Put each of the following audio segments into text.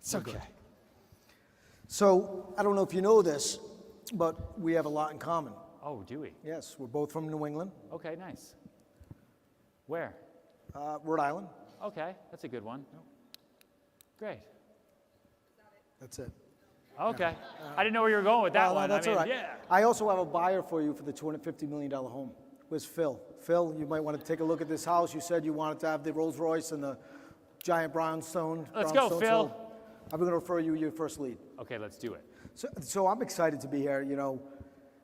It's okay. So I don't know if you know this, but we have a lot in common. Oh, do we? Yes, we're both from New England, Okay, nice. Where? Rhode Island. Okay, that's a good one. Great. That's it. Okay. I didn't know where you were going with that Well, one. that's I mean, all right. yeah. I also have a buyer for you for the $250 million home. Where's Phil? Phil, you might want to take a look at this house. You said you wanted to have the Rolls Royce and the giant brownstone. Let's go, brownstone, Phil. so I'm going to refer you your first lead. Okay, let's do it. So I'm excited to be here. You know,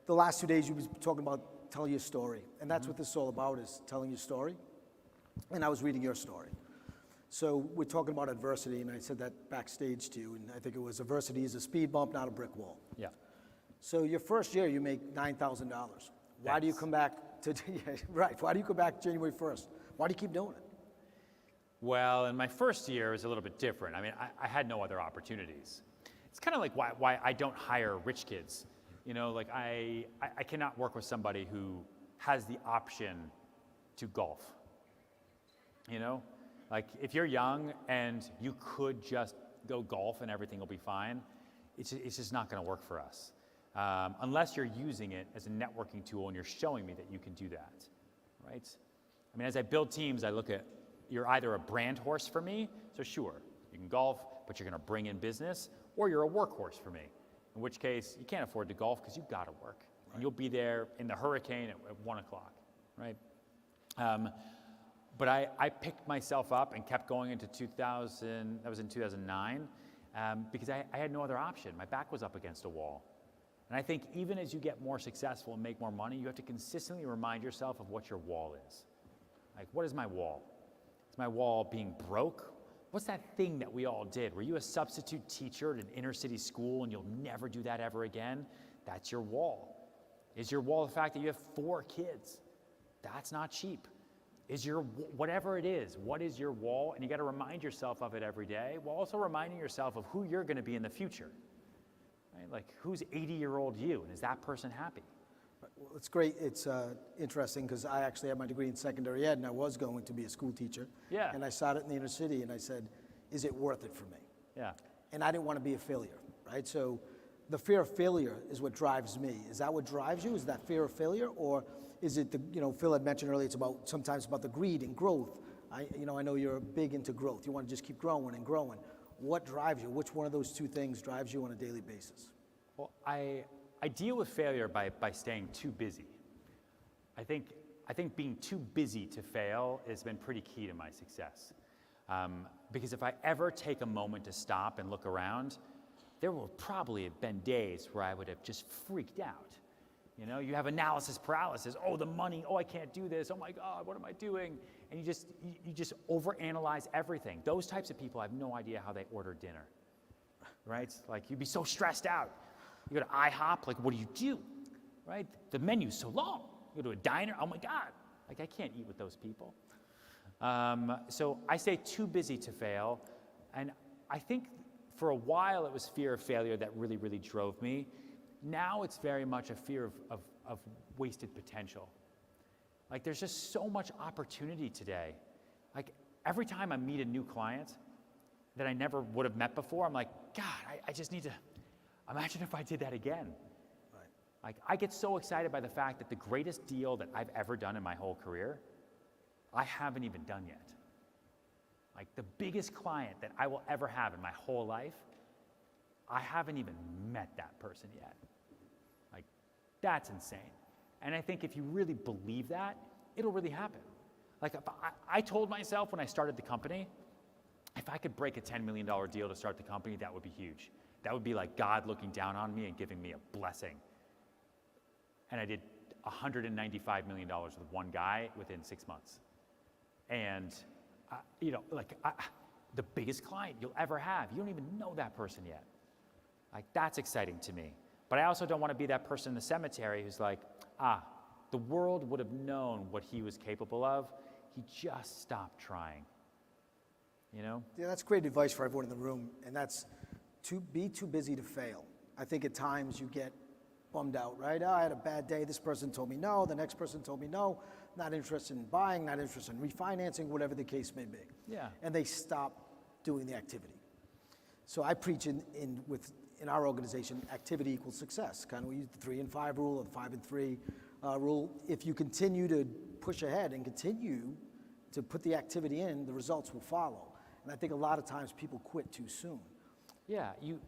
the last 2 days you was talking about telling your story, and that's what this is all about, is telling your story. And I was reading your story. So we're talking about adversity, and I said that backstage to you, and I think it was adversity is a speed bump, not a brick wall. Yeah. So your first year, you make $9,000. Why do you Yes. come back to, yeah, right, why do you come back January 1st? Why do you keep doing it? Well, in my first year, it was a little bit different. I mean, I had no other opportunities. It's kind of like why I don't hire rich kids. You know, like I cannot work with somebody who has the option to golf. You know, like if you're young and you could just go golf and everything will be fine, it's just not going to work for us. Unless you're using it as a networking tool and you're showing me that you can do that, right? I mean, as I build teams, I look at, you're either a brand horse for me, so sure, you can golf, but you're going to bring in business, or you're a workhorse for me, in which case you can't afford to golf because you've got to work, and you'll be there in the hurricane at 1 o'clock, right? But I picked myself up and kept going into 2000, that was in 2009, because I had no other option. My back was up against a wall. And I think even as you get more successful and make more money, you have to consistently remind yourself of what your wall is. Like, what is my wall? Is my wall being broke? What's that thing that we all did? Were you a substitute teacher at an inner city school and you'll never do that ever again? That's your wall. Is your wall the fact that you have 4 kids? That's not cheap. Is your, whatever it is, what is your wall? And you got to remind yourself of it every day, while also reminding yourself of who you're going to be in the future. Right? Like, who's 80-year-old you, and is that person happy? Well, it's great. It's interesting because I actually had my degree in secondary ed, and I was going to be a school teacher. Yeah. And I started in the inner city, and I said, is it worth it for me? Yeah. And I didn't want to be a failure, right? So the fear of failure is what drives me. Is that what drives you? Is that fear of failure? Or is it the, you know, Phil had mentioned earlier, it's about sometimes about the greed and growth. I know you're big into growth. You want to just keep growing and growing. What drives you? Which one of those two things drives you on a daily basis? Well, I deal with failure by staying too busy. I think being too busy to fail has been pretty key to my success. Because if I ever take a moment to stop and look around, there will probably have been days where I would have just freaked out. You know, you have analysis paralysis. Oh, the money. Oh, I can't do this. Oh my God, what am I doing? And you just overanalyze everything. Those types of people, I have no idea how they order dinner, right? Like, you'd be so stressed out. You go to IHOP, like, what do you do, right? The menu's so long. You go to a diner, oh my God, like, I can't eat with those people. So I stay too busy to fail, and I think for a while it was fear of failure that really, really drove me. Now it's very much a fear of wasted potential. Like, there's just so much opportunity today. Like, every time I meet a new client that I never would have met before, I'm like, God, I just need to, imagine if I did that again. Right. Like, I get so excited by the fact that the greatest deal that I've ever done in my whole career, I haven't even done yet. Like, the biggest client that I will ever have in my whole life, I haven't even met that person yet. Like, that's insane. And I think if you really believe that, it'll really happen. Like, if I told myself when I started the company, if I could break a $10 million deal to start the company, that would be huge. That would be like God looking down on me and giving me a blessing. And I did $195 million with one guy within 6 months. And, you know, like, the biggest client you'll ever have, you don't even know that person yet. Like, that's exciting to me. But I also don't want to be that person in the cemetery who's like, the world would have known what he was capable of. He just stopped trying. You know? Yeah, that's great advice for everyone in the room, and that's to be too busy to fail. I think at times you get bummed out, right? I had a bad day. This person told me no. The next person told me no. Not interested in buying, not interested in refinancing, whatever the case may be. Yeah. And they stop doing the activity. So I preach in our organization, activity equals success. Kind of we use the 3 and 5 rule or the 5 and 3 rule. If you continue to push ahead and continue to put the activity in, the results will follow. And I think a lot of times people quit too soon. Yeah, you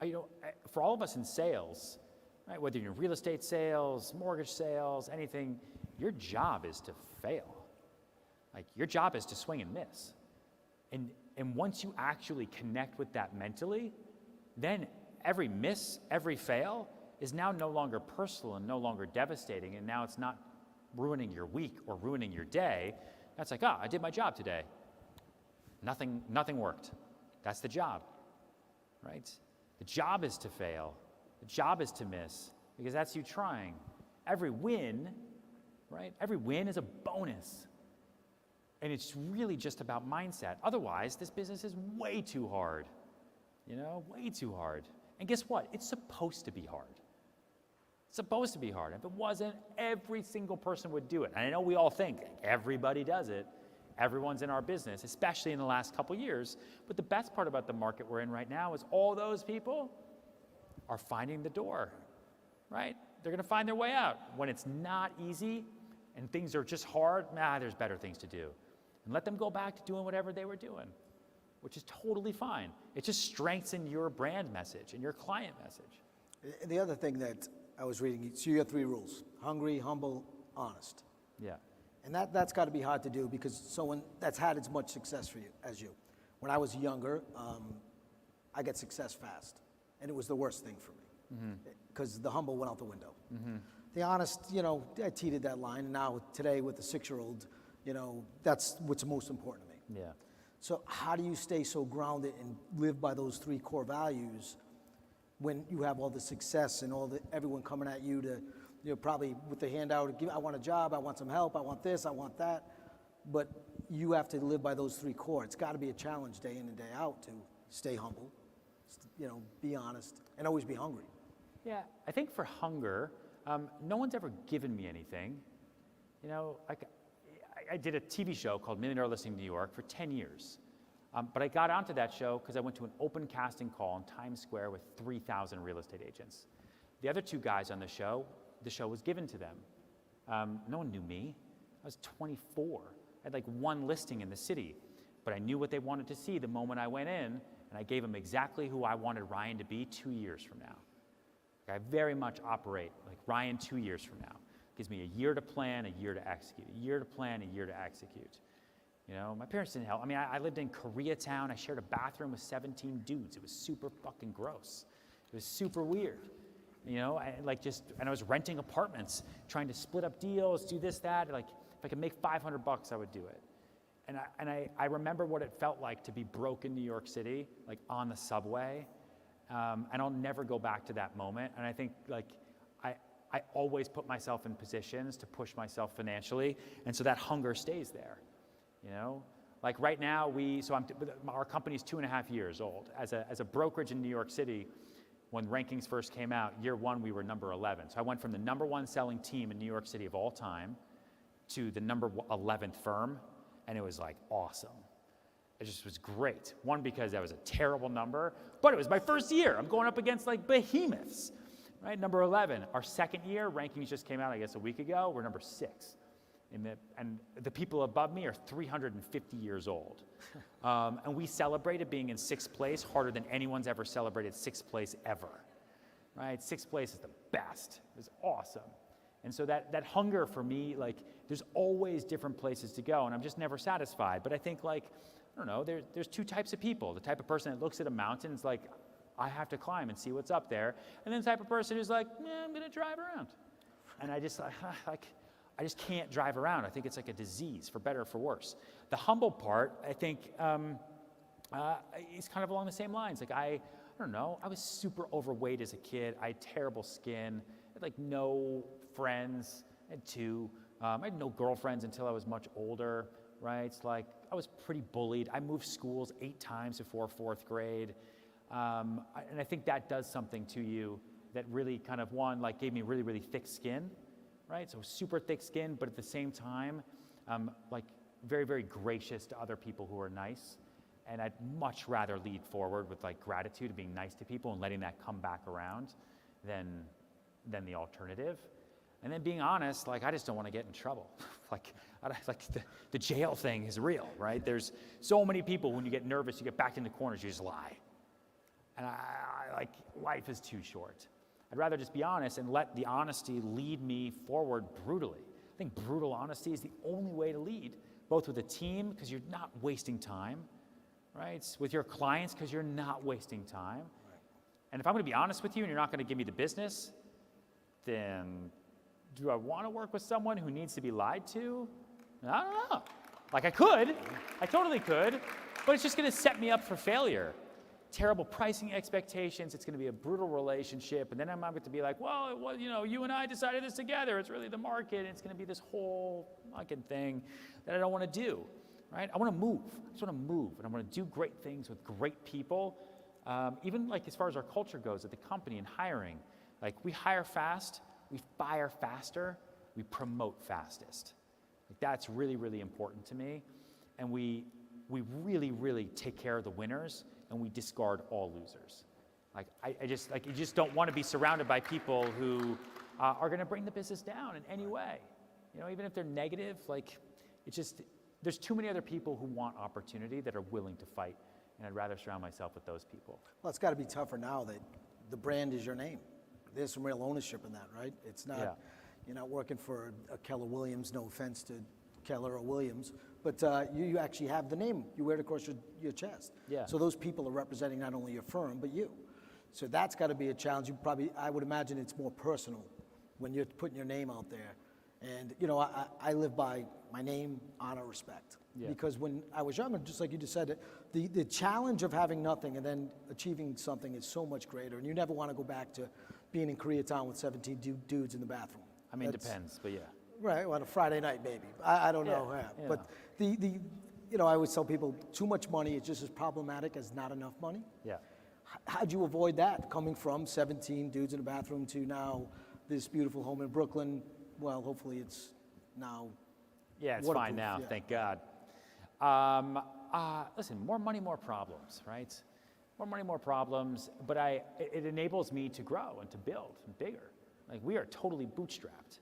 know, for all of us in sales, right, whether you're in real estate sales, mortgage sales, anything, your job is to fail. Like, your job is to swing and miss. And once you actually connect with that mentally, then every miss, every fail is now no longer personal and no longer devastating, and now it's not ruining your week or ruining your day. That's like, I did my job today. Nothing worked. That's the job, right? The job is to fail. The job is to miss, because that's you trying. Every win, right? Every win is a bonus. And it's really just about mindset. Otherwise, this business is way too hard. You know, way too hard. And guess what? It's supposed to be hard. It's supposed to be hard. If it wasn't, every single person would do it. And I know we all think everybody does it. Everyone's in our business, especially in the last couple years. But the best part about the market we're in right now is all those people are finding the door, right? They're going to find their way out. When it's not easy and things are just hard, there's better things to do. And let them go back to doing whatever they were doing, which is totally fine. It just strengthens your brand message and your client message. And the other thing that I was reading, so you have 3 rules: hungry, humble, honest. Yeah. And that's got to be hard to do, because someone that's had as much success for you as you. When I was younger, I got success fast, and it was the worst thing for me, because the humble went out the window. The honest, you know, I teeted that line, and now today with the 6-year-old, you know, that's what's most important to me. Yeah. So how do you stay so grounded and live by those 3 core values when you have all the success and everyone coming at you to, you know, probably with the handout, I want a job, I want some help, I want this, I want that, but you have to live by those 3 core. It's got to be a challenge day in and day out to stay humble, you know, be honest, and always be hungry. Yeah, I think for hunger, no one's ever given me anything. You know, like, I did a TV show called Millionaire Listing New York for 10 years. But I got onto that show because I went to an open casting call in Times Square with 3,000 real estate agents. The other 2 guys on the show was given to them. No one knew me. I was 24. I had like 1 listing in the city, but I knew what they wanted to see the moment I went in, and I gave them exactly who I wanted Ryan to be 2 years from now. I very much operate like Ryan 2 years from now. Gives me a year to plan, a year to execute, a year to plan, a year to execute. You know, my parents didn't help. I mean, I lived in Koreatown. I shared a bathroom with 17 dudes. It was super fucking gross. It was super weird. You know, and I was renting apartments, trying to split up deals, do this, that. Like, if I could make $500, I would do it. And I remember what it felt like to be broke in New York City, like on the subway. And I'll never go back to that moment. And I think, like, I always put myself in positions to push myself financially, and so that hunger stays there, you know? Like right now, our company's 2.5 years old. As a brokerage in New York City, when rankings first came out, year 1, we were number 11. So I went from the number 1 selling team in New York City of all time to the number 11th firm, and it was like awesome. It just was great. 1, because that was a terrible number, but it was my first year. I'm going up against like behemoths. Right, number 11. Our second year, rankings just came out, I guess, a week ago. We're number 6. And the people above me are 350 years old. And we celebrated being in 6th place harder than anyone's ever celebrated 6th place ever. Right, 6th place is the best. It was awesome. And so that hunger for me, like, there's always different places to go, and I'm just never satisfied. But I think, like, I don't know, there's 2 types of people. The type of person that looks at a mountain and is like, I have to climb and see what's up there. And then the type of person who's like, I'm going to drive around. And I just can't drive around. I think it's like a disease, for better or for worse. The humble part, I think, is kind of along the same lines. Like, I don't know, I was super overweight as a kid. I had terrible skin. I had like no friends. I had 2. I had no girlfriends until I was much older, right? It's like, I was pretty bullied. I moved schools 8 times before 4th grade. And I think that does something to you that really kind of, like, gave me really, really thick skin, right? So super thick skin, but at the same time, like, very, very gracious to other people who are nice. And I'd much rather lead forward with like gratitude and being nice to people and letting that come back around than the alternative. And then being honest, like I just don't want to get in trouble. like the jail thing is real, right? There's so many people when you get nervous, you get backed into corners, you just lie. And I like life is too short. I'd rather just be honest and let the honesty lead me forward brutally. I think brutal honesty is the only way to lead, both with a team because you're not wasting time, right? With your clients because you're not wasting time. Right. And if I'm going to be honest with you and you're not going to give me the business, then do I want to work with someone who needs to be lied to? I don't know. Like I totally could, but it's just going to set me up for failure. Terrible pricing expectations, it's going to be a brutal relationship, and then I'm going to be like, well, you and I decided this together, it's really the market, and it's going to be this whole fucking thing that I don't want to do, right? I want to move. I just want to move, and I want to do great things with great people. Even like as far as our culture goes at the company and hiring, like we hire fast, we fire faster, we promote fastest. Like that's really, really important to me, and we really, really take care of the winners, and we discard all losers. Like I just don't want to be surrounded by people who are going to bring the business down in any way. Even if they're negative, like it's just there's too many other people who want opportunity that are willing to fight, and I'd rather surround myself with those people. Well, it's got to be tougher now that the brand is your name. There's some real ownership in that, right? It's not you're not working for a Keller Williams. No offense to Keller or Williams, but you actually have the name. You wear it across your chest. Yeah. So those people are representing not only your firm, but you. So that's got to be a challenge. I would imagine it's more personal when you're putting your name out there. And, I live by my name, honor, respect. Yeah. Because when I was younger, just like you just said, the challenge of having nothing and then achieving something is so much greater. And you never want to go back to being in Koreatown with 17 dudes in the bathroom. I mean, it depends, but yeah. Right, on a Friday night maybe. I don't know. Yeah. But I always tell people too much money is just as problematic as not enough money. Yeah. How'd you avoid that coming from 17 dudes in a bathroom to now this beautiful home in Brooklyn? Well, hopefully it's now. Yeah, it's fine now, thank God. Listen, more money, more problems, right? More money, more problems, but it enables me to grow and to build bigger. Like we are totally bootstrapped.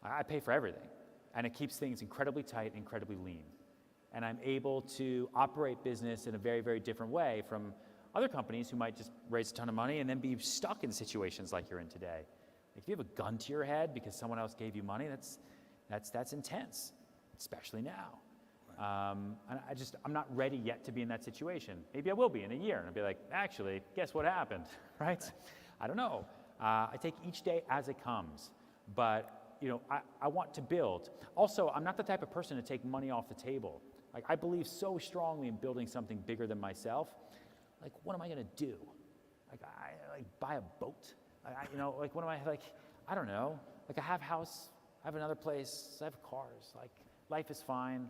I pay for everything, and it keeps things incredibly tight, incredibly lean. And I'm able to operate business in a very, very different way from other companies who might just raise a ton of money and then be stuck in situations like you're in today. If you have a gun to your head because someone else gave you money, that's intense, especially now. And I'm not ready yet to be in that situation. Maybe I will be in a year, and I'll be like, actually, guess what happened, right? I don't know. I take each day as it comes, but I want to build. Also, I'm not the type of person to take money off the table. Like, I believe so strongly in building something bigger than myself. Like, what am I going to do? Like, I buy a boat? What am I, I don't know. Like, I have a house, I have another place, I have cars. Like, life is fine.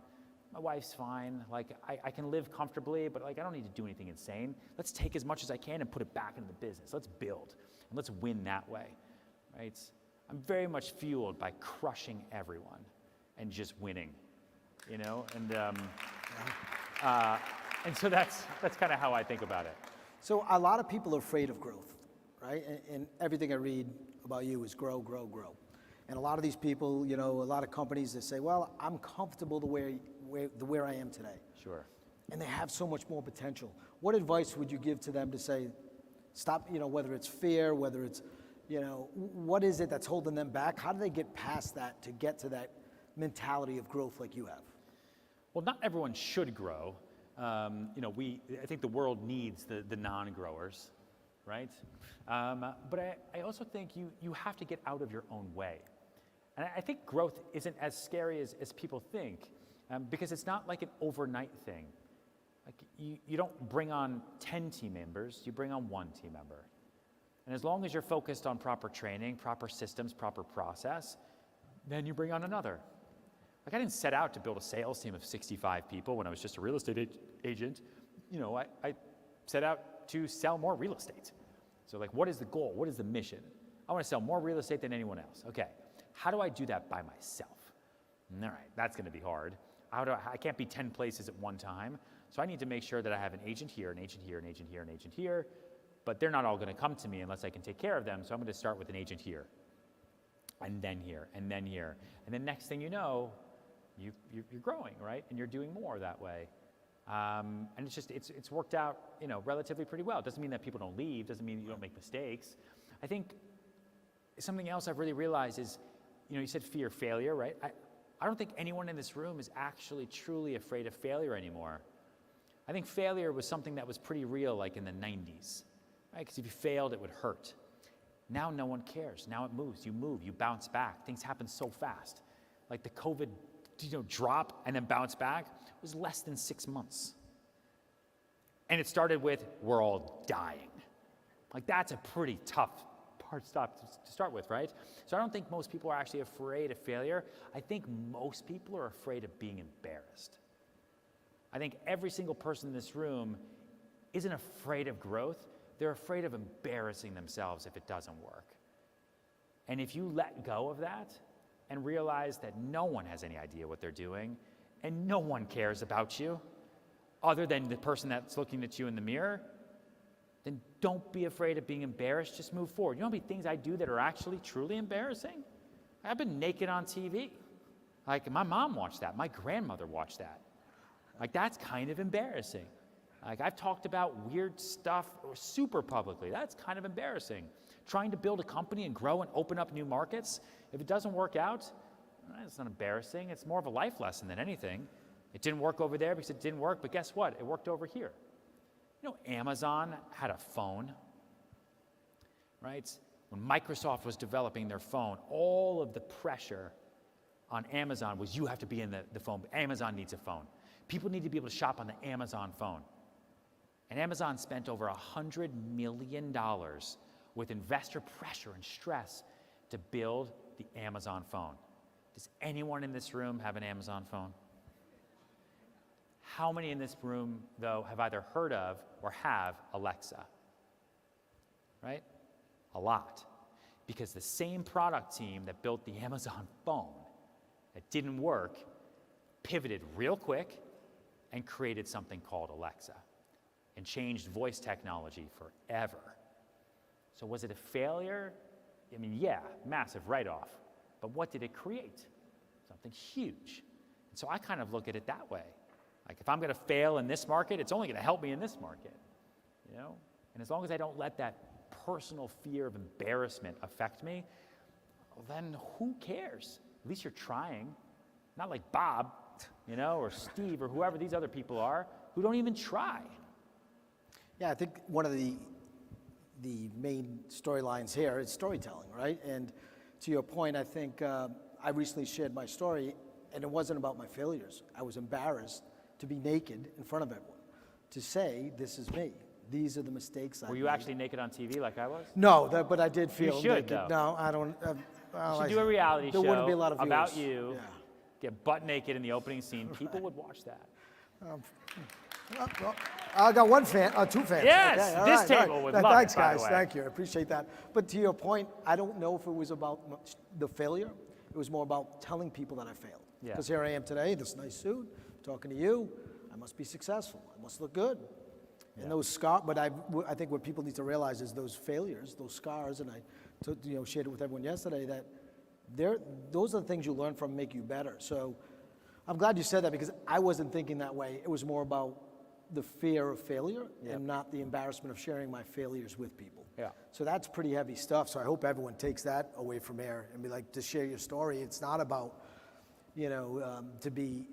My wife's fine. Like, I can live comfortably, but, I don't need to do anything insane. Let's take as much as I can and put it back into the business. Let's build, and let's win that way, right? I'm very much fueled by crushing everyone and just winning, and so that's kind of how I think about it. So a lot of people are afraid of growth, right? And everything I read about you is grow, grow, grow. And a lot of these people, a lot of companies that say, well, I'm comfortable where I am today. Sure. And they have so much more potential. What advice would you give to them to say, stop, whether it's fear, whether it's, what is it that's holding them back? How do they get past that to get to that mentality of growth like you have? Well, not everyone should grow. I think the world needs the non-growers, right? But I also think you have to get out of your own way. And I think growth isn't as scary as people think, because it's not like an overnight thing. Like you don't bring on 10 team members, you bring on one team member. And as long as you're focused on proper training, proper systems, proper process, then you bring on another. Like I didn't set out to build a sales team of 65 people when I was just a real estate agent. I set out to sell more real estate. So what is the goal? What is the mission? I want to sell more real estate than anyone else. Okay, how do I do that by myself? All right, that's going to be hard. I can't be 10 places at one time. So I need to make sure that I have an agent here, an agent here, an agent here, an agent here, but they're not all going to come to me unless I can take care of them. So I'm going to start with an agent here, and then here, and then here. And then next thing you know, you're growing, right? And you're doing more that way. And it's worked out, relatively pretty well. It doesn't mean that people don't leave, doesn't mean you don't make mistakes. I think something else I've really realized is, you said fear of failure, right? I don't think anyone in this room is actually truly afraid of failure anymore. I think failure was something that was pretty real like in the 90s, right? Because if you failed, it would hurt. Now no one cares. Now it moves, you bounce back. Things happen so fast. Like the COVID, drop and then bounce back was less than 6 months. And it started with, we're all dying. Like that's a pretty tough hard stop to start with, right? So I don't think most people are actually afraid of failure. I think most people are afraid of being embarrassed. I think every single person in this room isn't afraid of growth. They're afraid of embarrassing themselves if it doesn't work. And if you let go of that and realize that no one has any idea what they're doing and no one cares about you other than the person that's looking at you in the mirror, then don't be afraid of being embarrassed. Just move forward. You know how many things I do that are actually truly embarrassing? I've been naked on TV. Like my mom watched that. My grandmother watched that. Like that's kind of embarrassing. Like I've talked about weird stuff super publicly. That's kind of embarrassing. Trying to build a company and grow and open up new markets, if it doesn't work out, it's not embarrassing. It's more of a life lesson than anything. It didn't work over there because it didn't work, but guess what? It worked over here. Amazon had a phone, right? When Microsoft was developing their phone, all of the pressure on Amazon was you have to be in the phone. Amazon needs a phone. People need to be able to shop on the Amazon phone. And Amazon spent over $100 million with investor pressure and stress to build the Amazon phone. Does anyone in this room have an Amazon phone? How many in this room, though, have either heard of or have Alexa? Right? A lot. Because the same product team that built the Amazon phone that didn't work pivoted real quick and created something called Alexa and changed voice technology forever. So was it a failure? I mean, yeah, massive write-off. But what did it create? Something huge. And so I kind of look at it that way. Like if I'm going to fail in this market, it's only going to help me in this market, And as long as I don't let that personal fear of embarrassment affect me, well, then who cares? At least you're trying. Not like Bob, or Steve or whoever these other people are who don't even try. Yeah, I think one of the main storylines here is storytelling, right? And to your point, I think I recently shared my story, and it wasn't about my failures. I was embarrassed to be naked in front of everyone, to say, this is me. These are the mistakes I made. Were you actually naked on TV like I was? No, but I did feel You should, naked. though. No, I don't. You should do a reality show wouldn't be a lot of about viewers. you, Yeah. get butt naked in the opening scene. People would watch that. Well, I got one fan, two fans. Yes, Okay, all this right, all table right. would No, love thanks, it, by the guys. way. Thank you. I appreciate that. But to your point, I don't know if it was about the failure. It was more about telling people that I failed. Yeah. Because here I am today, this nice suit, talking to you. I must be successful. I must look good. Yeah. And those scars, but I think what people need to realize is those failures, those scars, and I shared it with everyone yesterday, that those are the things you learn from, make you better. So I'm glad you said that, because I wasn't thinking that way. It was more about the fear of failure and not the embarrassment of sharing my failures with people. Yeah. So that's pretty heavy stuff. So I hope everyone takes that away from here and be like, to share your story. It's not about, to be,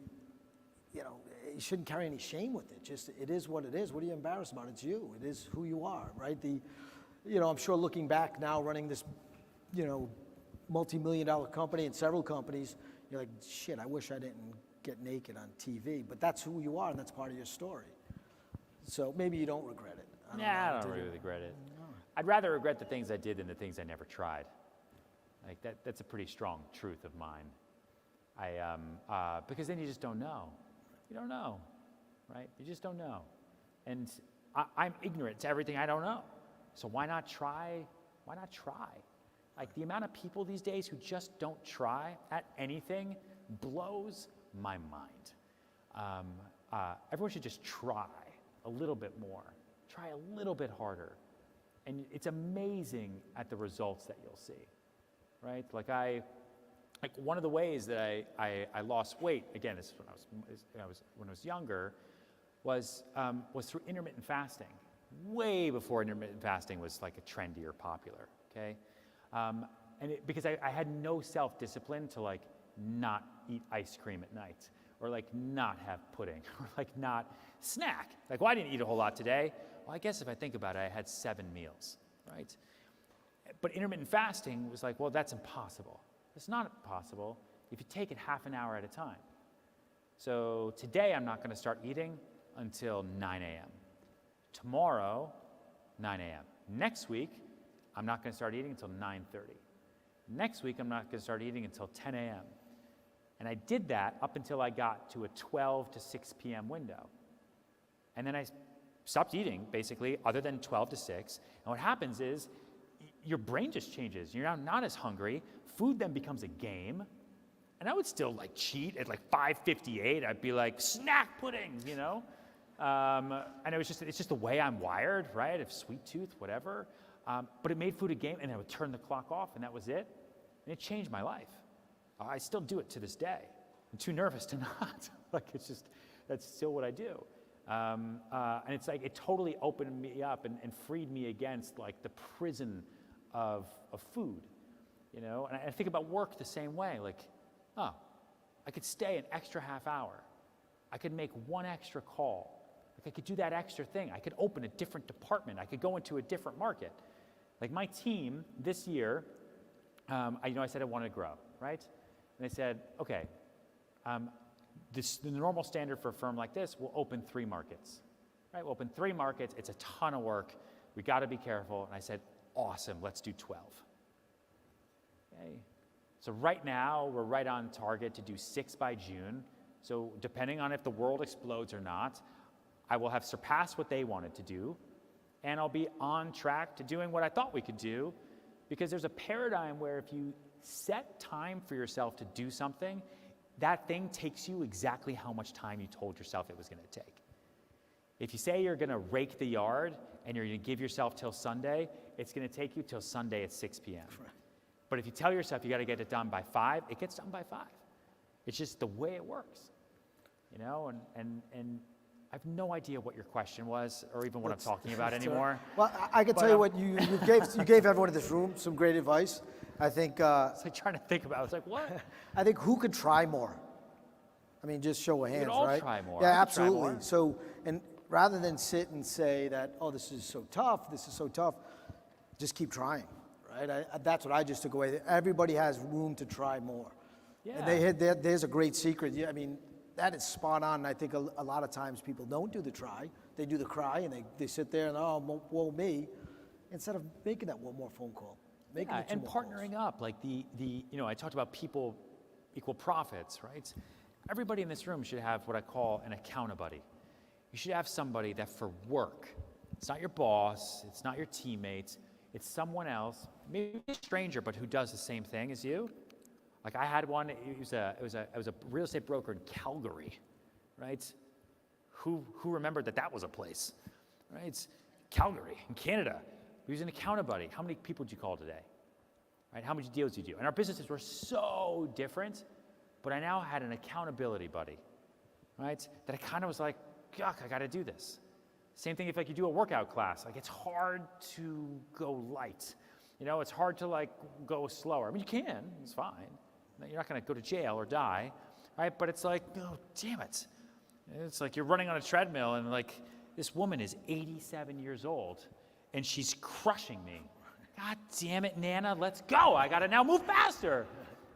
you shouldn't carry any shame with it. Just, it is what it is. What are you embarrassed about? It's you. It is who you are, right? I'm sure looking back now, running this, multi-million-dollar company and several companies, you're like, shit, I wish I didn't get naked on TV. But that's who you are, and that's part of your story. So maybe you don't regret it. I don't really regret it. No. I'd rather regret the things I did than the things I never tried. Like that's a pretty strong truth of mine. Because then you just don't know. You don't know, right? You just don't know. And I'm ignorant to everything I don't know. So why not try? Why not try? Like the amount of people these days who just don't try at anything blows my mind. everyone should just try a little bit more, try a little bit harder. And it's amazing at the results that you'll see, right? Like one of the ways that I lost weight, again, this is when I was younger, was through intermittent fasting, way before intermittent fasting was like a trendy or popular, okay? Because I had no self-discipline to like not eat ice cream at night, or like not have pudding, or like not snack. Like, well, I didn't eat a whole lot today. Well, I guess if I think about it, I had 7 meals, right? But intermittent fasting was like, well, that's impossible. It's not possible if you take it half an hour at a time. So today I'm not going to start eating until 9 a.m. Tomorrow, 9 a.m. Next week, I'm not going to start eating until 9:30. Next week, I'm not going to start eating until 10 a.m. And I did that up until I got to a 12 to 6 p.m. window. And then I stopped eating, basically, other than 12 to 6. And what happens is your brain just changes. You're now not as hungry. Food then becomes a game. And I would still like cheat at like 5:58. I'd be like, snack pudding, you know? And it's just the way I'm wired, right? I have sweet tooth, whatever. But it made food a game, and I would turn the clock off, and that was it. And it changed my life. I still do it to this day. I'm too nervous to not. That's still what I do. And it's like, it totally opened me up and freed me against like the prison of food, you know? And I think about work the same way, like, oh, I could stay an extra half hour. I could make one extra call. Like I could do that extra thing. I could open a different department. I could go into a different market. Like my team this year, I said I wanted to grow, right? And I said, okay, the normal standard for a firm like this, we'll open 3 markets, right? We'll open 3 markets. It's a ton of work. We got to be careful. And I said, awesome, let's do 12. Okay. So right now, we're right on target to do 6 by June. So depending on if the world explodes or not, I will have surpassed what they wanted to do, and I'll be on track to doing what I thought we could do, because there's a paradigm where if you set time for yourself to do something, that thing takes you exactly how much time you told yourself it was going to take. If you say you're going to rake the yard and you're going to give yourself till Sunday, it's going to take you till Sunday at 6 p.m. Right. But if you tell yourself you got to get it done by 5, it gets done by 5. It's just the way it works, you know. And I have no idea what your question was, or even what I'm talking about anymore. Well, I can tell you what you gave everyone in this room some great advice. I think. It's like trying to think about it. I was like, what? I think who could try more? I mean, just show of hands, we could all right? Try more. Yeah, absolutely. So, and rather than sit and say that, oh, this is so tough, just keep trying, right? That's what I just took away. Everybody has room to try more. Yeah. And there's a great secret. Yeah, I mean, that is spot on. I think a lot of times people don't do the try. They do the cry, and they sit there and, oh, woe me, instead of making that one more phone call. And partnering up, like I talked about people equal profits, right? Everybody in this room should have what I call an accountability. You should have somebody that for work, it's not your boss, it's not your teammates, it's someone else, maybe a stranger, but who does the same thing as you. Like I had one, it was a real estate broker in Calgary, right? Who remembered that was a place, right? Calgary in Canada. He was an accountability. How many people did you call today? Right? How many deals did you do? And our businesses were so different, but I now had an accountability buddy, right? That I kind of was like, yuck, I got to do this. Same thing if like you do a workout class. Like it's hard to go light. You know, it's hard to like go slower. I mean, you can, it's fine. You're not going to go to jail or die, right? But it's like, oh, damn it. It's like you're running on a treadmill and like this woman is 87 years old and she's crushing me. God damn it, Nana, let's go. I got to now move faster,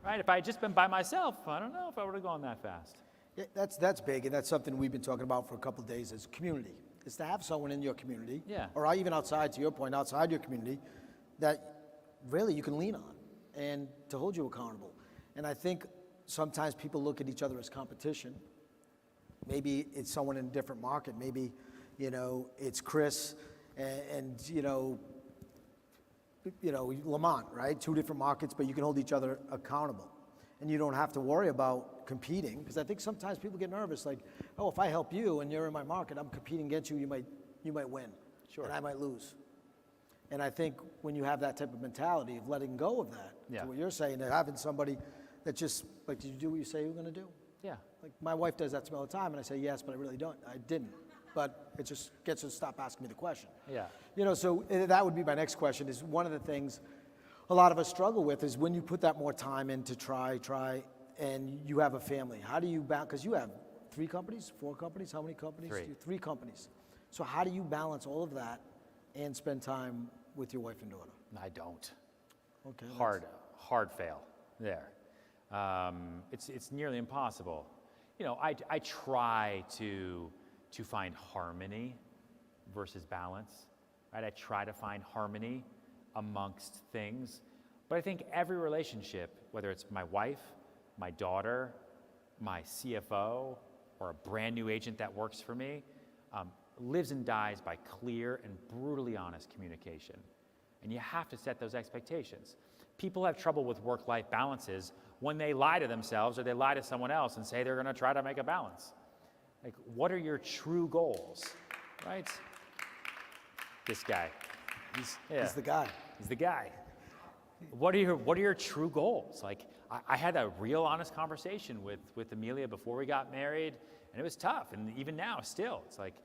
right? If I had just been by myself, I don't know if I would have gone that fast. Yeah, that's big, and that's something we've been talking about for a couple of days is community. Is to have someone in your community, or even outside, to your point, outside your community, that really you can lean on and to hold you accountable. And I think sometimes people look at each other as competition. Maybe it's someone in a different market. Maybe, it's Chris and Lamont, right? 2 different markets, but you can hold each other accountable. and you don't have to worry about competing, because I think sometimes people get nervous, like, oh, if I help you and you're in my market, I'm competing against you, you might win, Sure. and I might lose. And I think when you have that type of mentality of letting go of that, Yeah. to what you're saying, and having somebody that just, like, did you do what you say you were gonna do? Yeah. Like, my wife does that to me all the time, and I say, yes, but I really don't. I didn't. But it just gets her to stop asking me the question. Yeah. You know, so that would be my next question, is one of the things a lot of us struggle with is when you put that more time in to try, and you have a family, how do you balance, because you have 3 companies, 4 companies, how many companies? 3. 3 companies. So how do you balance all of that and spend time with your wife and daughter? I don't. Okay. Hard fail there. It's nearly impossible. You know, I try to find harmony versus balance, right? I try to find harmony amongst things, but I think every relationship, whether it's my wife, my daughter, my CFO, or a brand new agent that works for me, lives and dies by clear and brutally honest communication. And you have to set those expectations. People have trouble with work-life balances when they lie to themselves or they lie to someone else and say they're going to try to make a balance. Like, what are your true goals, right? This guy. He's the guy. He's the guy. What are your true goals? Like, I had a real honest conversation with Amelia before we got married, and it was tough. And even now, still, it's like,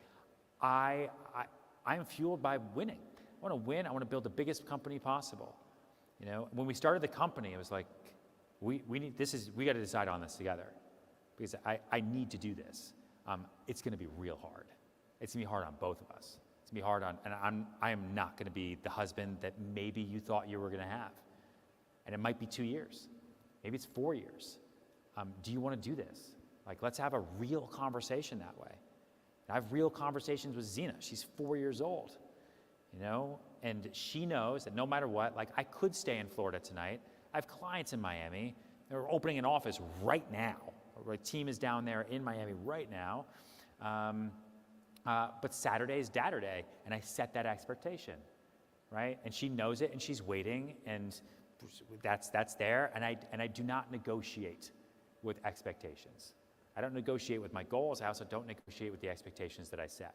I am fueled by winning. I want to win. I want to build the biggest company possible. You know, when we started the company, it was like, we got to decide on this together, because I need to do this. It's going to be real hard. It's going to be hard on both of us. It's going to be hard on, and I am not going to be the husband that maybe you thought you were going to have. And it might be 2 years. Maybe it's 4 years. Do you want to do this? Like, let's have a real conversation that way. And I have real conversations with Zena. She's 4 years old, you know, and she knows that no matter what, like, I could stay in Florida tonight. I have clients in Miami. They're opening an office right now. Our team is down there in Miami right now. But Saturday is Dadder Day, and I set that expectation, right? And she knows it, and she's waiting, and that's there. And I do not negotiate with expectations. I don't negotiate with my goals. I also don't negotiate with the expectations that I set.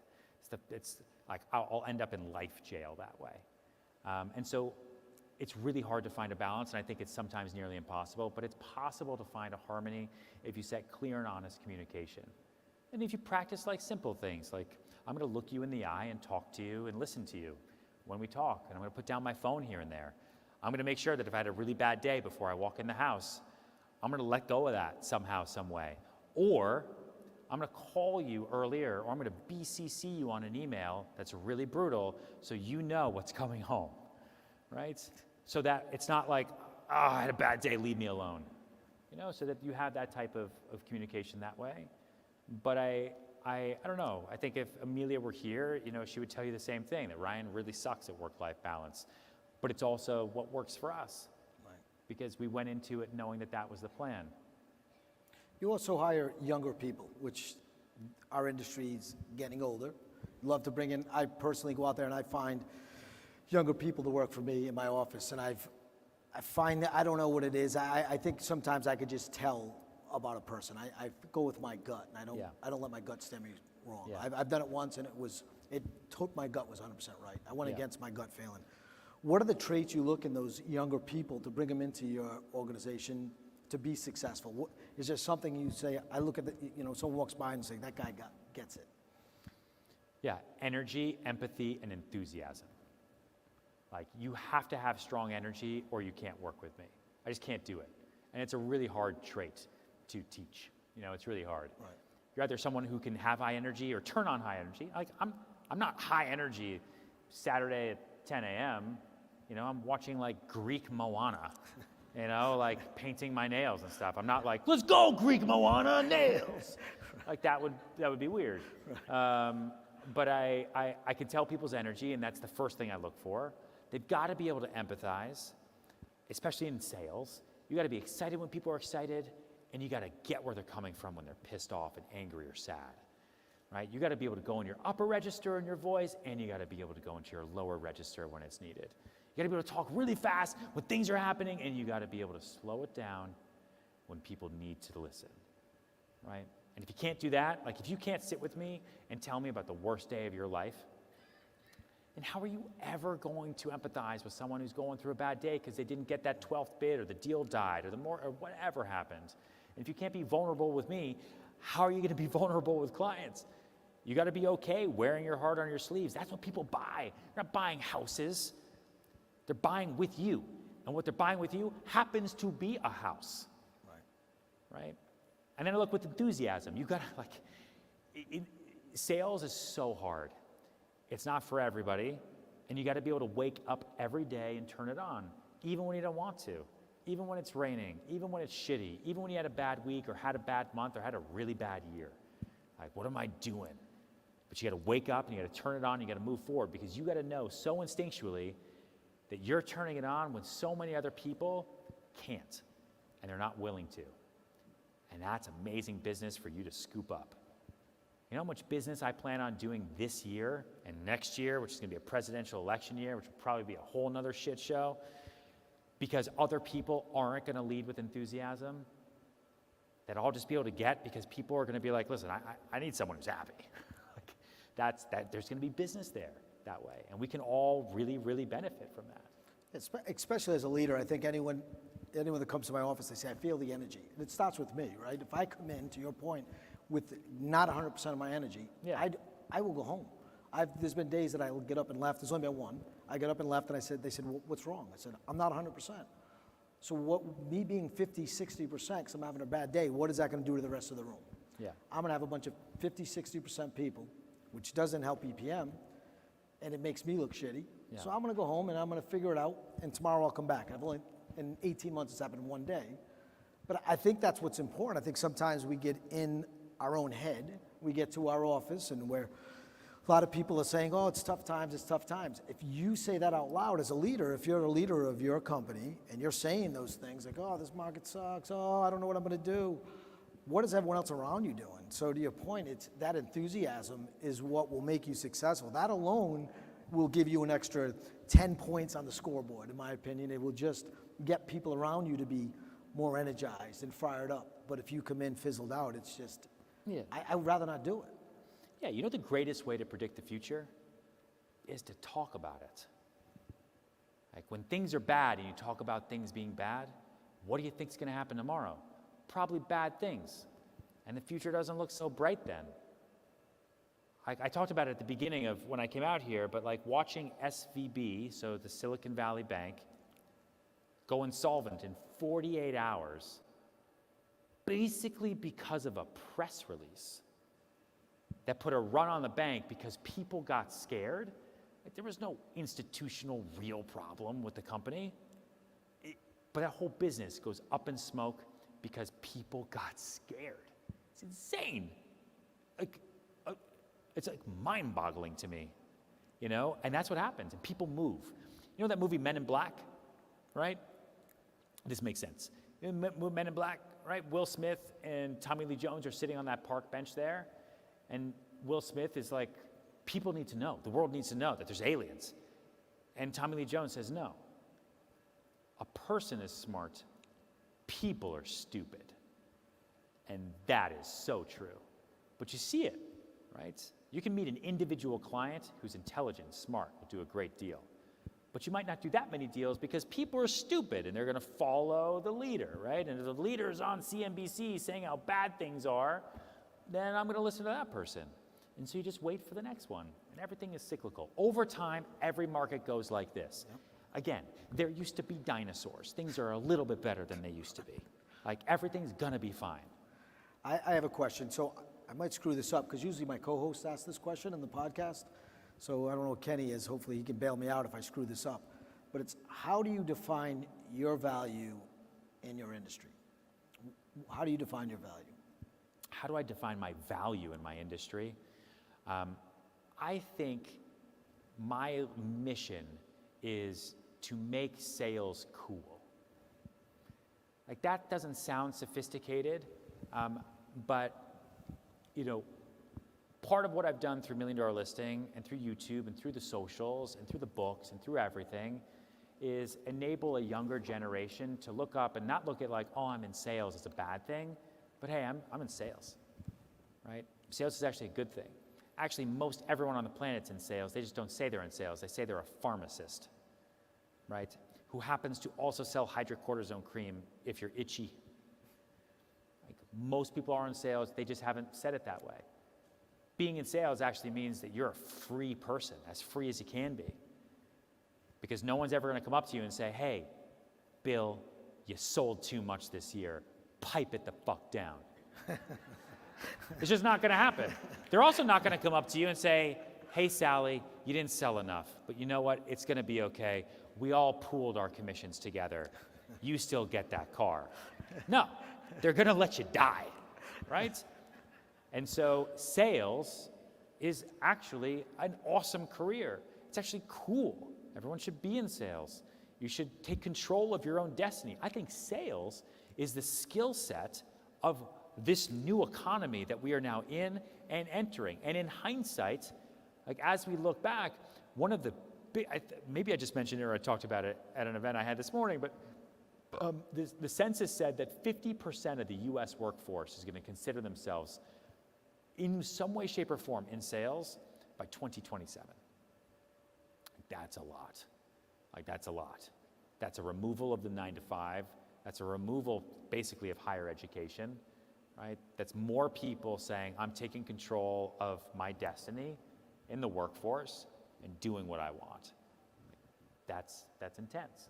It's like I'll end up in life jail that way. And so it's really hard to find a balance, and I think it's sometimes nearly impossible, but it's possible to find a harmony if you set clear and honest communication. And if you practice like simple things, like I'm going to look you in the eye and talk to you and listen to you when we talk, and I'm going to put down my phone here and there. I'm going to make sure that if I had a really bad day before I walk in the house, I'm going to let go of that somehow, some way. Or I'm going to call you earlier, or I'm going to BCC you on an email that's really brutal so you know what's coming home, right? So that it's not like, oh, I had a bad day, leave me alone. You know, so that you have that type of communication that way. But I don't know. I think if Amelia were here, you know, she would tell you the same thing, that Ryan really sucks at work-life balance. But it's also what works for us. Right. Because we went into it knowing that that was the plan. You also hire younger people, which our industry's getting older. Love to bring in, I personally go out there and I find younger people to work for me in my office, and I find that, I don't know what it is. I think sometimes I could just tell about a person. I go with my gut, and I don't let my gut steer me wrong. Yeah. I've done it once, and my gut was 100% right. I went Yeah. against my gut feeling. What are the traits you look in those younger people to bring them into your organization to be successful? Is there something you say, I look at someone walks by and say, that guy gets it? Yeah, energy, empathy, and enthusiasm. Like, you have to have strong energy or you can't work with me. I just can't do it. And it's a really hard trait to teach. You know, it's really hard. Right. You're either someone who can have high energy or turn on high energy. Like, I'm not high energy Saturday at 10 a.m. You know, I'm watching like Greek Moana, you know, like painting my nails and stuff. I'm not like, let's go Greek Moana, nails. Like that would be weird. But I can tell people's energy, and that's the first thing I look for. They've got to be able to empathize, especially in sales. You got to be excited when people are excited, and you got to get where they're coming from when they're pissed off and angry or sad, right? You got to be able to go in your upper register in your voice, and you got to be able to go into your lower register when it's needed. You got to be able to talk really fast when things are happening, and you got to be able to slow it down when people need to listen, right? And if you can't do that, like if you can't sit with me and tell me about the worst day of your life, then how are you ever going to empathize with someone who's going through a bad day because they didn't get that 12th bid or the deal died or whatever happened? And if you can't be vulnerable with me, how are you going to be vulnerable with clients? You got to be okay wearing your heart on your sleeves. That's what people buy. They're not buying houses. They're buying with you. And what they're buying with you happens to be a house. Right? And then I look with enthusiasm. You got to, sales is so hard. It's not for everybody. And you got to be able to wake up every day and turn it on, even when you don't want to, even when it's raining, even when it's shitty, even when you had a bad week or had a bad month or had a really bad year. Like, what am I doing? But you got to wake up and you got to turn it on and you got to move forward, because you got to know so instinctually that you're turning it on when so many other people can't and they're not willing to. And that's amazing business for you to scoop up. You know how much business I plan on doing this year and next year, which is going to be a presidential election year, which will probably be a whole nother shit show, because other people aren't going to lead with enthusiasm, that I'll just be able to get because people are going to be like, listen, I need someone who's happy. There's going to be business there that way. And we can all really, really benefit from that. Especially as a leader, I think anyone that comes to my office, they say, I feel the energy. And it starts with me, right? If I come in, to your point, with not 100% of my energy, Yeah. I will go home. There's been days that I will get up and left. There's only been one. I got up and left, and they said, well, what's wrong? I said, I'm not 100%. So me being 50, 60%, because I'm having a bad day, what is that going to do to the rest of the room? Yeah. I'm going to have a bunch of 50, 60% people, which doesn't help EPM, and it makes me look shitty. Yeah. So I'm going to go home, and I'm going to figure it out, and tomorrow I'll come back. In 18 months, it's happened in one day. But I think that's what's important. I think sometimes we get in our own head. We get to our office, and where a lot of people are saying, oh, it's tough times, it's tough times. If you say that out loud as a leader, if you're a leader of your company, and you're saying those things like, oh, this market sucks, oh, I don't know what I'm going to do, what is everyone else around you doing? So to your point, it's that enthusiasm is what will make you successful. That alone will give you an extra 10 points on the scoreboard, in my opinion. It will just get people around you to be more energized and fired up. But if you come in fizzled out, it's just, Yeah. I would rather not do it. Yeah, you know the greatest way to predict the future is to talk about it. Like when things are bad and you talk about things being bad, what do you think is going to happen tomorrow? Probably bad things. And the future doesn't look so bright then. I talked about it at the beginning of when I came out here, but like watching SVB, so the Silicon Valley Bank, go insolvent in 48 hours, basically because of a press release that put a run on the bank because people got scared. Like, there was no institutional real problem with the company. But that whole business goes up in smoke because people got scared. It's insane. It's like mind-boggling to me, you know? And that's what happens, and people move. You know that movie Men in Black, right? This makes sense. Men in Black, right? Will Smith and Tommy Lee Jones are sitting on that park bench there, and Will Smith is like, people need to know, the world needs to know that there's aliens. And Tommy Lee Jones says, no. A person is smart, people are stupid. And that is so true. But you see it, right? You can meet an individual client who's intelligent, smart, will do a great deal. But you might not do that many deals because people are stupid and they're going to follow the leader, right? And if the leader is on CNBC saying how bad things are, then I'm going to listen to that person. And so you just wait for the next one. And everything is cyclical. Over time, every market goes like this. Yep. Again, there used to be dinosaurs. Things are a little bit better than they used to be. Like everything's going to be fine. I have a question. So I might screw this up because usually my co-host asks this question in the podcast. So I don't know what Kenny is. Hopefully he can bail me out if I screw this up. But it's, how do you define your value in your industry? How do you define your value? How do I define my value in my industry? I think my mission is to make sales cool. Like that doesn't sound sophisticated, but you know, part of what I've done through $1 Million Listing and through YouTube and through the socials and through the books and through everything is enable a younger generation to look up and not look at like, oh, I'm in sales, it's a bad thing, but hey, I'm in sales, right? Sales is actually a good thing. Actually, most everyone on the planet's in sales. They just don't say they're in sales. They say they're a pharmacist, right? Who happens to also sell hydrocortisone cream if you're itchy. Like most people are in sales, they just haven't said it that way. Being in sales actually means that you're a free person, as free as you can be. Because no one's ever going to come up to you and say, hey, Bill, you sold too much this year. Pipe it the fuck down. It's just not going to happen. They're also not going to come up to you and say, hey, Sally, you didn't sell enough, but you know what? It's going to be okay. We all pooled our commissions together. You still get that car. No, they're going to let you die, right? And so sales is actually an awesome career. It's actually cool. Everyone should be in sales. You should take control of your own destiny. I think sales is the skill set of this new economy that we are now in and entering. And in hindsight, like as we look back, one of the big, maybe I just mentioned it or I talked about it at an event I had this morning, but the census said that 50% of the US workforce is going to consider themselves in some way, shape, or form in sales by 2027. That's a lot. Like that's a lot. That's a removal of the 9 to 5. That's a removal basically of higher education, right? That's more people saying, I'm taking control of my destiny in the workforce and doing what I want. That's intense.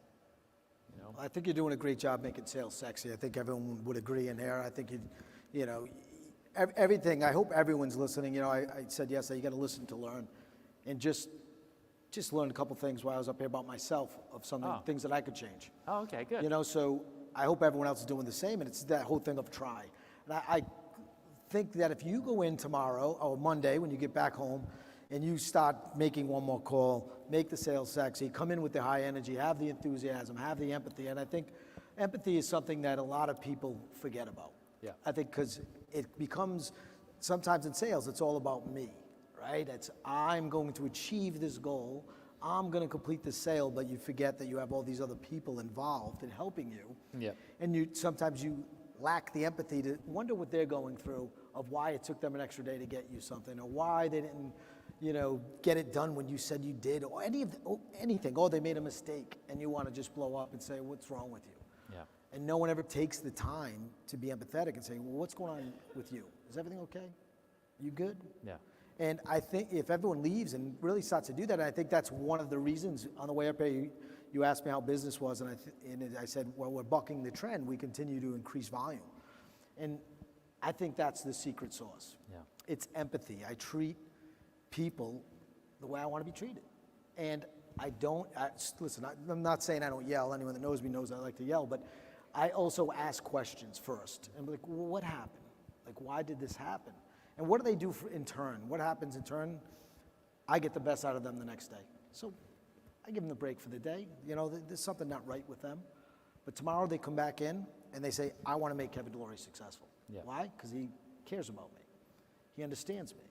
You know? I think you're doing a great job making sales sexy. I think everyone would agree in there. I think you know, everything. I hope everyone's listening. You know, I said yesterday, you got to listen to learn, and just learn a couple things while I was up here about myself of some things that I could change. Oh, okay, good. You know, so I hope everyone else is doing the same, and it's that whole thing of try. And I think that if you go in tomorrow or Monday when you get back home and you start making one more call, make the sales sexy, come in with the high energy, have the enthusiasm, have the empathy, and I think empathy is something that a lot of people forget about. Yeah. I think because it becomes, sometimes in sales, it's all about me, right? It's I'm going to achieve this goal, I'm going to complete the sale, but you forget that you have all these other people involved in helping you. Yeah. And sometimes you lack the empathy to wonder what they're going through, of why it took them an extra day to get you something, or why they didn't, you know, get it done when you said you did, or anything. Oh, they made a mistake, and you want to just blow up and say, what's wrong with you? Yeah. And no one ever takes the time to be empathetic and say, well, what's going on with you? Is everything okay? You good? Yeah. And I think if everyone leaves and really starts to do that, and I think that's one of the reasons on the way up here, you asked me how business was, and I said, well, we're bucking the trend. We continue to increase volume. And I think that's the secret sauce. Yeah. It's empathy. I treat people the way I want to be treated. And listen, I'm not saying I don't yell. Anyone that knows me knows I like to yell, but I also ask questions first. And be like, well, what happened? Like, why did this happen? And what do they do in turn? What happens in turn? I get the best out of them the next day. So I give them the break for the day. You know, there's something not right with them. But tomorrow they come back in and they say, I want to make Kevin Delory successful. Yeah. Why? Because he cares about me. He understands me.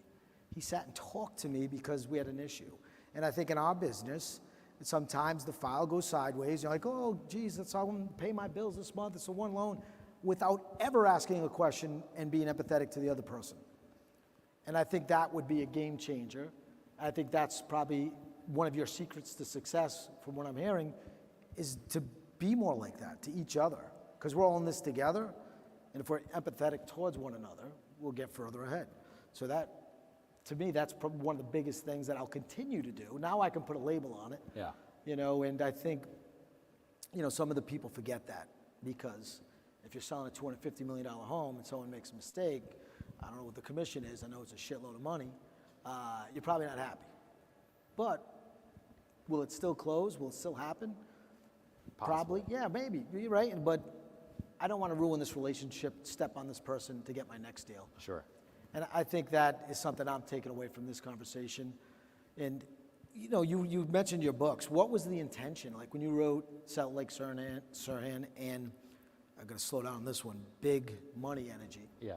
He sat and talked to me because we had an issue. And I think in our business, sometimes the file goes sideways. You're like, oh, geez, that's how I'm going to pay my bills this month. It's a one loan, without ever asking a question and being empathetic to the other person. And I think that would be a game changer. I think that's probably one of your secrets to success, from what I'm hearing, is to be more like that to each other. Because we're all in this together. And if we're empathetic towards one another, we'll get further ahead. So that, to me, that's probably one of the biggest things that I'll continue to do. Now I can put a label on it. Yeah. You know, and I think, you know, some of the people forget that, because if you're selling a $250 million home and someone makes a mistake, I don't know what the commission is, I know it's a shitload of money, you're probably not happy. But will it still close? Will it still happen? Possibly. Probably, yeah, maybe, you're right, but I don't want to ruin this relationship, step on this person to get my next deal. Sure. And I think that is something I'm taking away from this conversation. And, you know, you mentioned your books. What was the intention? Like when you wrote Salt Lake Serhant and, I'm going to slow down on this one, Big Money Energy. Yeah.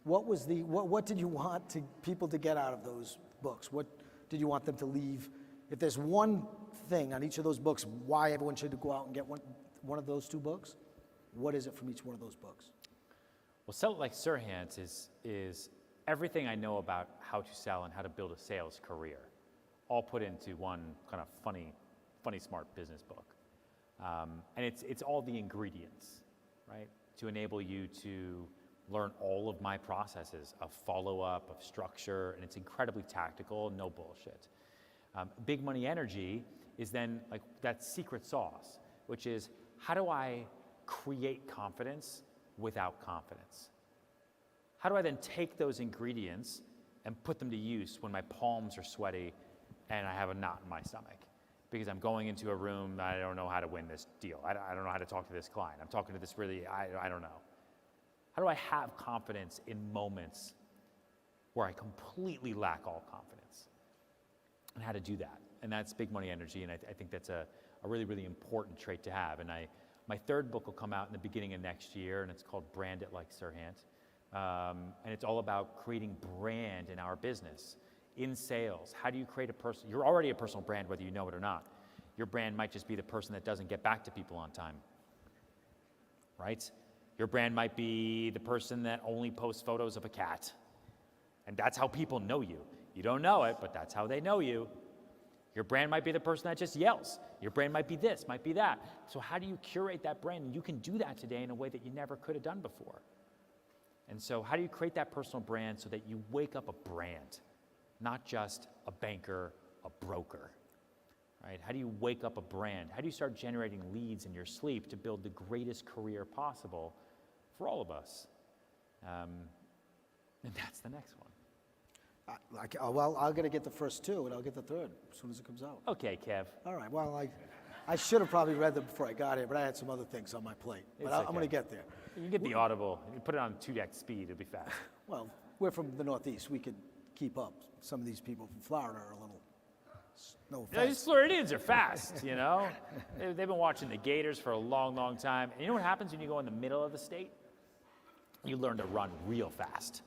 What did you want people to get out of those books? What did you want them to leave if there's one thing on each of those books, why everyone should go out and get one of those 2 books, what is it from each one of those books? Well, Sell It Like Serhant is everything I know about how to sell and how to build a sales career, all put into one kind of funny, smart business book. And it's all the ingredients, right, to enable you to learn all of my processes of follow-up, of structure, and it's incredibly tactical, no bullshit. Big Money Energy is then like that secret sauce, which is how do I create confidence without confidence? How do I then take those ingredients and put them to use when my palms are sweaty and I have a knot in my stomach? Because I'm going into a room that I don't know how to win this deal. I don't know how to talk to this client. I'm talking to this I don't know. How do I have confidence in moments where I completely lack all confidence? And how to do that. And that's Big Money Energy, and I think that's a really, really important trait to have. And my 3rd book will come out in the beginning of next year, and it's called Brand It Like Serhant. And it's all about creating brand in our business, in sales. How do you create you're already a personal brand whether you know it or not. Your brand might just be the person that doesn't get back to people on time, right? Your brand might be the person that only posts photos of a cat. And that's how people know you. You don't know it, but that's how they know you. Your brand might be the person that just yells. Your brand might be this, might be that. So how do you curate that brand? And you can do that today in a way that you never could have done before. And so how do you create that personal brand so that you wake up a brand, not just a banker, a broker, right? How do you wake up a brand? How do you start generating leads in your sleep to build the greatest career possible for all of us? And that's the next one. Well, I'm going to get the first 2, and I'll get the 3rd as soon as it comes out. Okay, Kev. All right. Well, I should have probably read them before I got here, but I had some other things on my plate. But I'm going to get there. You can get the Audible. You can put it on 2x speed. It'll be fast. Well, we're from the Northeast. We could keep up. Some of these people from Florida are a little, no Yeah, offense. these Floridians are fast, you know? They've been watching the Gators for a long, long time. And you know what happens when you go in the middle of the state? You learn to run real fast,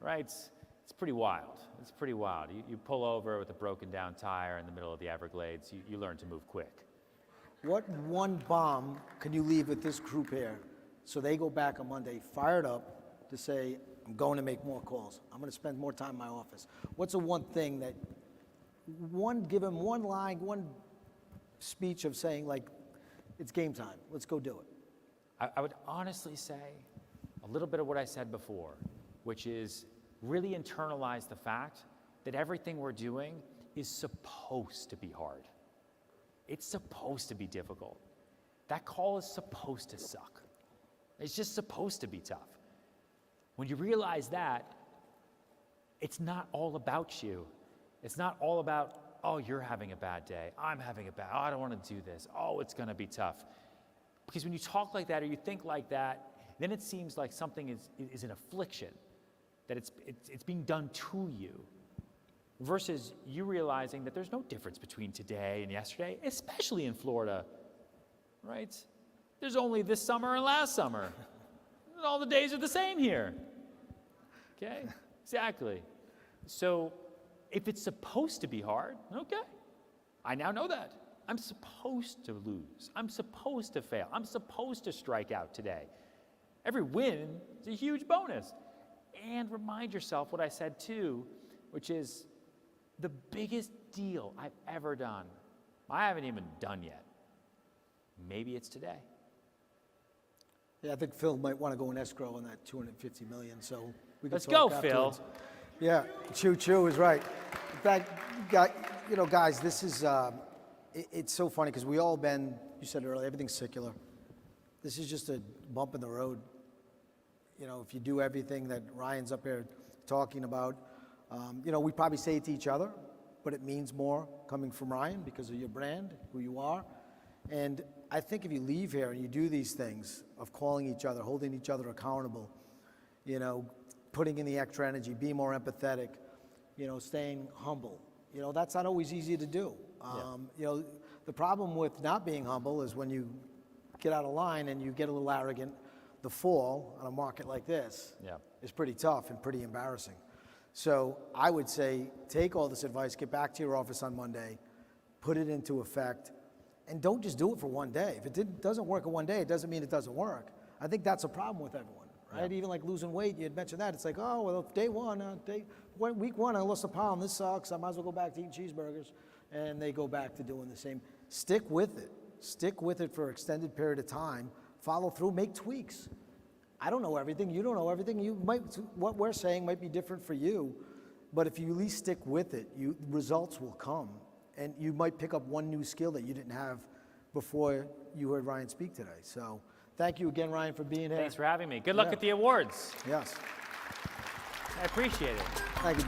right? It's pretty wild. It's pretty wild. You pull over with a broken down tire in the middle of the Everglades. You learn to move quick. What one bomb can you leave with this group here so they go back on Monday fired up to say, I'm going to make more calls. I'm going to spend more time in my office. What's the one thing that, give them one line, one speech of saying, like, it's game time. Let's go do it. I would honestly say a little bit of what I said before, which is really internalize the fact that everything we're doing is supposed to be hard. It's supposed to be difficult. That call is supposed to suck. It's just supposed to be tough. When you realize that, it's not all about you. It's not all about, oh, you're having a bad day. I'm having a bad, oh, I don't want to do this. Oh, it's going to be tough. Because when you talk like that or you think like that, then it seems like something is an affliction, that it's being done to you, versus you realizing that there's no difference between today and yesterday, especially in Florida, right? There's only this summer and last summer. All the days are the same here. Okay? Exactly. So if it's supposed to be hard, okay. I now know that. I'm supposed to lose. I'm supposed to fail. I'm supposed to strike out today. Every win is a huge bonus. And remind yourself what I said too, which is the biggest deal I've ever done, I haven't even done yet. Maybe it's today. Yeah, I think Phil might want to go in escrow on that $250 million, so we can Let's talk go, afterwards. Phil. Yeah, Choo is right. In fact, guys, this is, it's so funny because we all been, you said earlier, everything's secular. This is just a bump in the road. If you do everything that Ryan's up here talking about, we probably say it to each other, but it means more coming from Ryan because of your brand, who you are. And I think if you leave here and you do these things of calling each other, holding each other accountable, putting in the extra energy, being more empathetic, staying humble, that's not always easy to do. The problem with not being humble is when you get out of line and you get a little arrogant, the fall on a market like this is pretty tough and pretty embarrassing. So I would say take all this advice, get back to your office on Monday, put it into effect, and don't just do it for one day. If it doesn't work in one day, it doesn't mean it doesn't work. I think that's a problem with everyone, right? Even like losing weight, you had mentioned that. It's like, oh, well, week one, I lost a pound. This sucks. I might as well go back to eating cheeseburgers. And they go back to doing the same. Stick with it. Stick with it for an extended period of time. Follow through. Make tweaks. I don't know everything. You don't know everything. What we're saying might be different for you, but if you at least stick with it, results will come, and you might pick up one new skill that you didn't have before you heard Ryan speak today. So, thank you again, Ryan, for being here. Thanks for having me. Good luck at the awards. Yes. I appreciate it. Thank you.